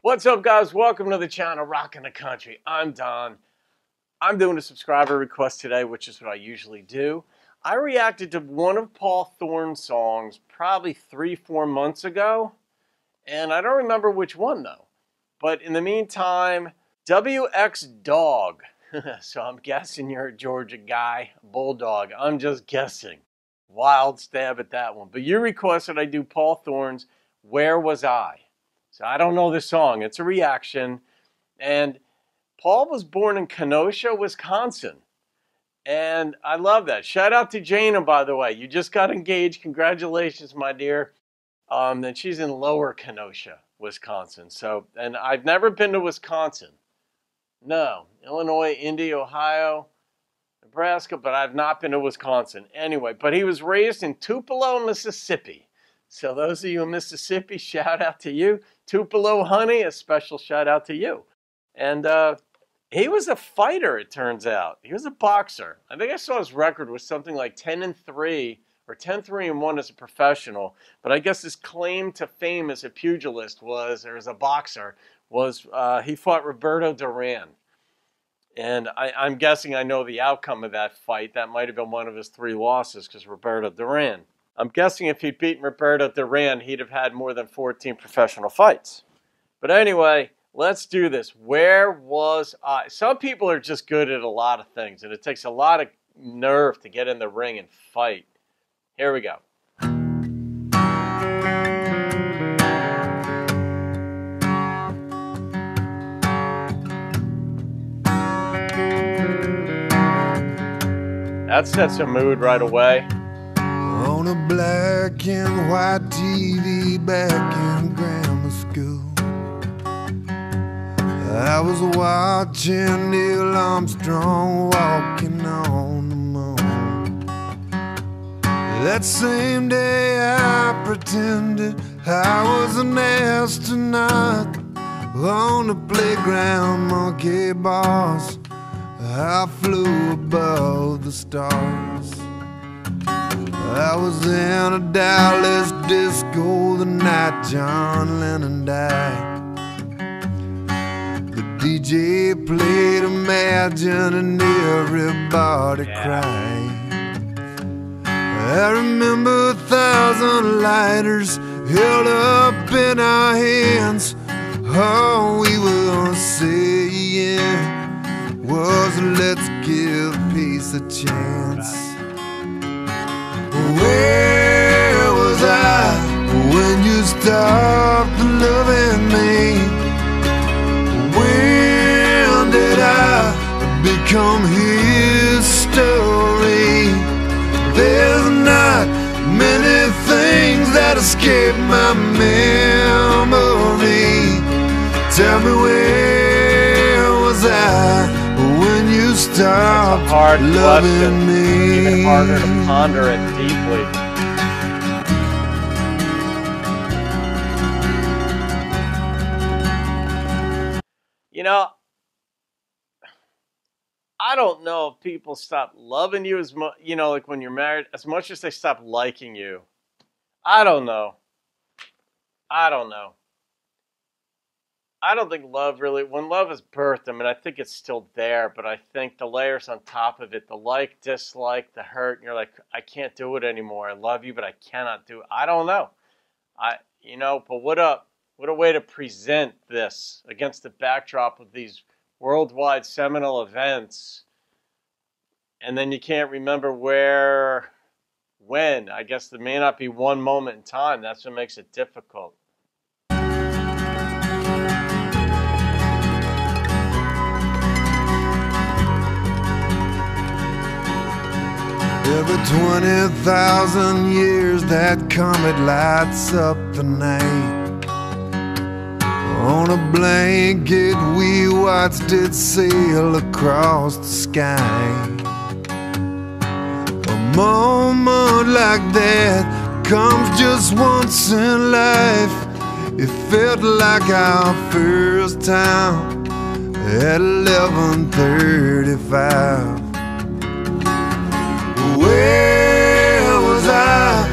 What's up, guys? Welcome to the channel, Rockin' the Country. I'm Don. I'm doing a subscriber request today, which is what I usually do. I reacted to one of Paul Thorn's songs probably 3-4 months ago, and I don't remember which one, though. But in the meantime, WX Dog. So I'm guessing you're a Georgia guy, Bulldog. I'm just guessing. Wild stab at that one. But you requested I do Paul Thorn's Where Was I? So I don't know this song. It's a reaction. And Paul was born in Kenosha, Wisconsin. And I love that. Shout out to Jana, by the way. You just got engaged. Congratulations, my dear. And she's in Lower Kenosha, Wisconsin. So, and I've never been to Wisconsin. No. Illinois, Indy, Ohio, Nebraska, but I've not been to Wisconsin. Anyway, but he was raised in Tupelo, Mississippi. So those of you in Mississippi, shout out to you. Tupelo, honey, a special shout out to you. And he was a fighter, it turns out. He was a boxer. I think I saw his record was something like 10-3 or 10-3-1 as a professional. But I guess his claim to fame as a pugilist was, or as a boxer, was he fought Roberto Duran. And I'm guessing I know the outcome of that fight. That might have been one of his 3 losses because Roberto Duran. I'm guessing if he'd beaten Roberto Duran, he'd have had more than 14 professional fights. But anyway, let's do this. Where was I? Some people are just good at a lot of things, and it takes a lot of nerve to get in the ring and fight. Here we go. That sets a mood right away. On a black and white TV back in grammar school, I was watching Neil Armstrong walking on the moon. That same day I pretended I was an astronaut on the playground monkey bars. I flew above the stars. I was in a Dallas disco the night John Lennon died. The DJ played Imagine and everybody cried. I remember 1,000 lighters held up in our hands. All we were saying was, let's give peace a chance. Where was I when you stopped loving me? When did I become history? There's not many things that escape my memory. Tell me, where was I when you stopped loving me? Even harder to ponder it deeply. You know, I don't know if people stop loving you as much, you know, like when you're married, as much as they stop liking you. I don't know. I don't know. I don't think love really, when love is birthed, I mean, I think it's still there, but I think the layers on top of it, the like, dislike, the hurt, and you're like, I can't do it anymore. I love you, but I cannot do it. I don't know. You know, but what a way to present this against the backdrop of these worldwide seminal events. And then you can't remember where, when. I guess there may not be one moment in time. That's what makes it difficult. Every 20,000 years that comet lights up the night. On a blanket we watched it sail across the sky. A moment like that comes just once in life. It felt like our first time at 11:35. Where was I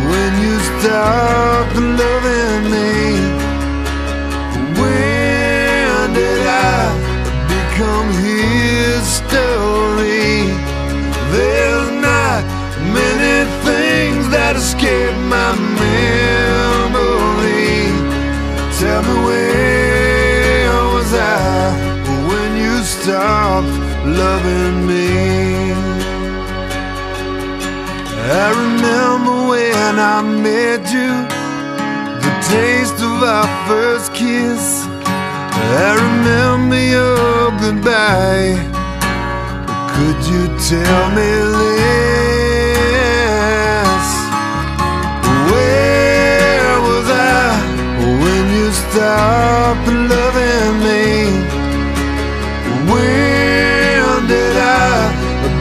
when you stopped loving me? When loving me. I remember when I met you, the taste of our first kiss. I remember your goodbye. Could you tell me this? Where was I when you stopped loving me? When did I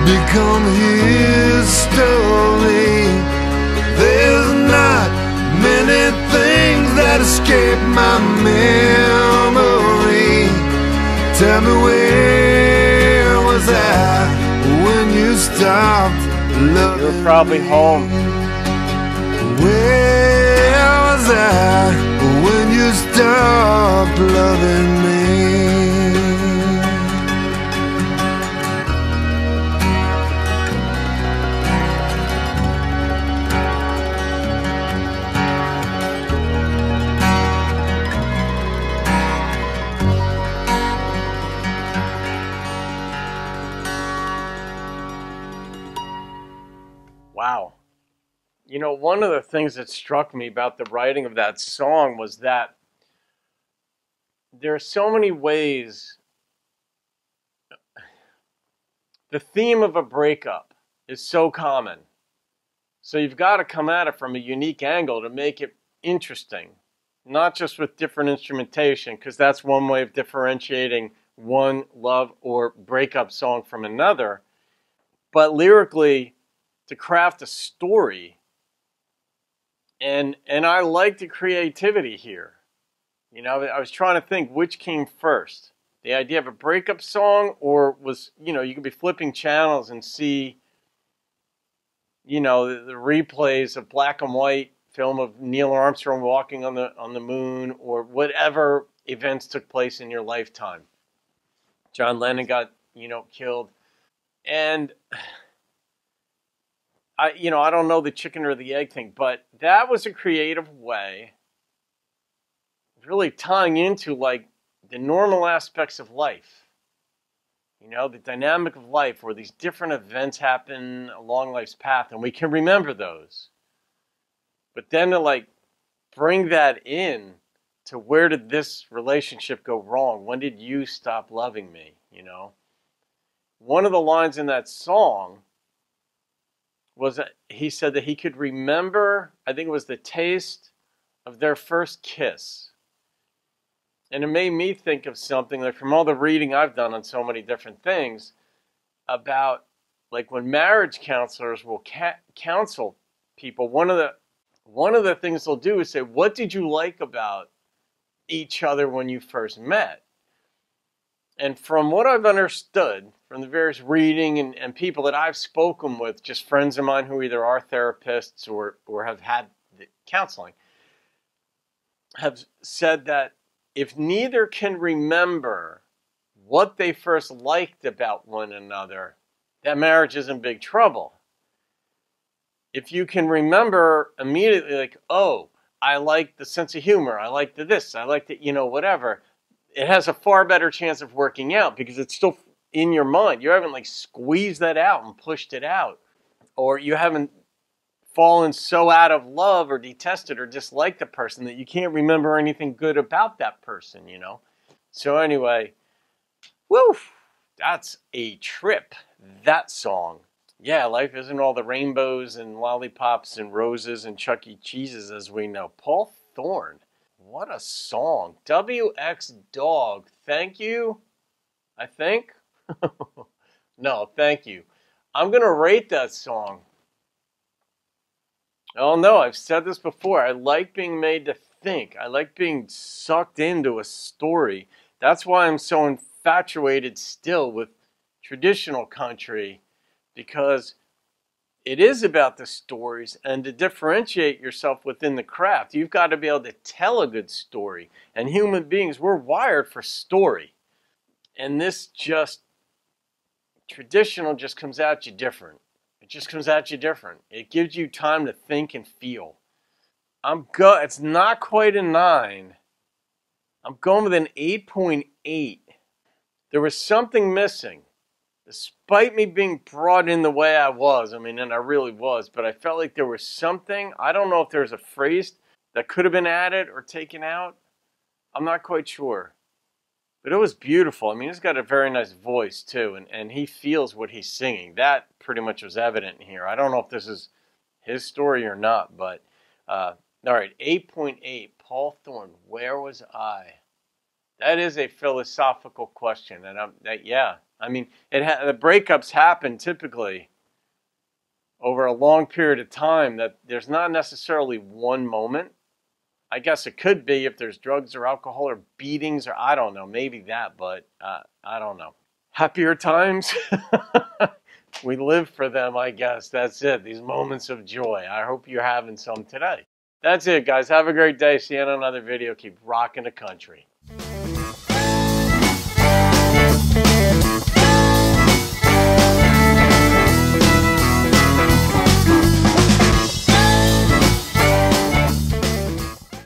become history? There's not many things that escape my memory. Tell me, where was I when you stopped loving me? You were probably home. Where was I when you stopped loving me? Wow. You know, one of the things that struck me about the writing of that song was that there are so many ways. The theme of a breakup is so common. So you've got to come at it from a unique angle to make it interesting. Not just with different instrumentation, because that's one way of differentiating one love or breakup song from another. But lyrically, to craft a story. And I like the creativity here. You know, I was trying to think which came first. The idea of a breakup song, or was, you know, you could be flipping channels and see, you know, the replays of black and white film of Neil Armstrong walking on the moon, or whatever events took place in your lifetime. John Lennon got, you know, killed. And I don't know the chicken or the egg thing, but that was a creative way of really tying into like the normal aspects of life. You know, the dynamic of life where these different events happen along life's path, and we can remember those. But then to like bring that in to, where did this relationship go wrong? When did you stop loving me? You know, one of the lines in that song was that he said that he could remember, I think it was the taste of their first kiss. And it made me think of something like, from all the reading I've done on so many different things, about like when marriage counselors will counsel people, one of the things they'll do is say, what did you like about each other when you first met? And from what I've understood from the various reading and people that I've spoken with, just friends of mine who either are therapists or have had the counseling, have said that if neither can remember what they first liked about one another, that marriage is in big trouble. If you can remember immediately, like, oh, I like the sense of humor, I like the this, I like the, you know, whatever, it has a far better chance of working out because it's still in your mind. You haven't like squeezed that out and pushed it out, or you haven't fallen so out of love or detested or disliked the person that you can't remember anything good about that person, you know? So anyway, woo, that's a trip, that song. Yeah, life isn't all the rainbows and lollipops and roses and Chuck E. Cheese's as we know. Paul Thorn. What a song. WX Dog. Thank you, I think. No, thank you. I'm going to rate that song. Oh, no, I've said this before. I like being made to think. I like being sucked into a story. That's why I'm so infatuated still with traditional country, because it is about the stories, and to differentiate yourself within the craft, you've got to be able to tell a good story. And human beings, we're wired for story. And this just, traditional just comes at you different. It just comes at you different. It gives you time to think and feel. It's not quite a 9. I'm going with an 8.8. There was something missing. despite me being brought in the way I was, I mean, and I really was, but I felt like there was something, I don't know if there's a phrase that could have been added or taken out. I'm not quite sure. But it was beautiful. I mean, he's got a very nice voice, too, and he feels what he's singing. That pretty much was evident here. I don't know if this is his story or not, but, all right, 8.8, Paul Thorn, where was I? That is a philosophical question, and yeah. I mean, the breakups happen typically over a long period of time. That there's not necessarily one moment. I guess it could be if there's drugs or alcohol or beatings or I don't know, maybe that, but I don't know. Happier times, we live for them, I guess. That's it. These moments of joy. I hope you're having some today. That's it, guys. Have a great day. See you in another video. Keep rocking the country.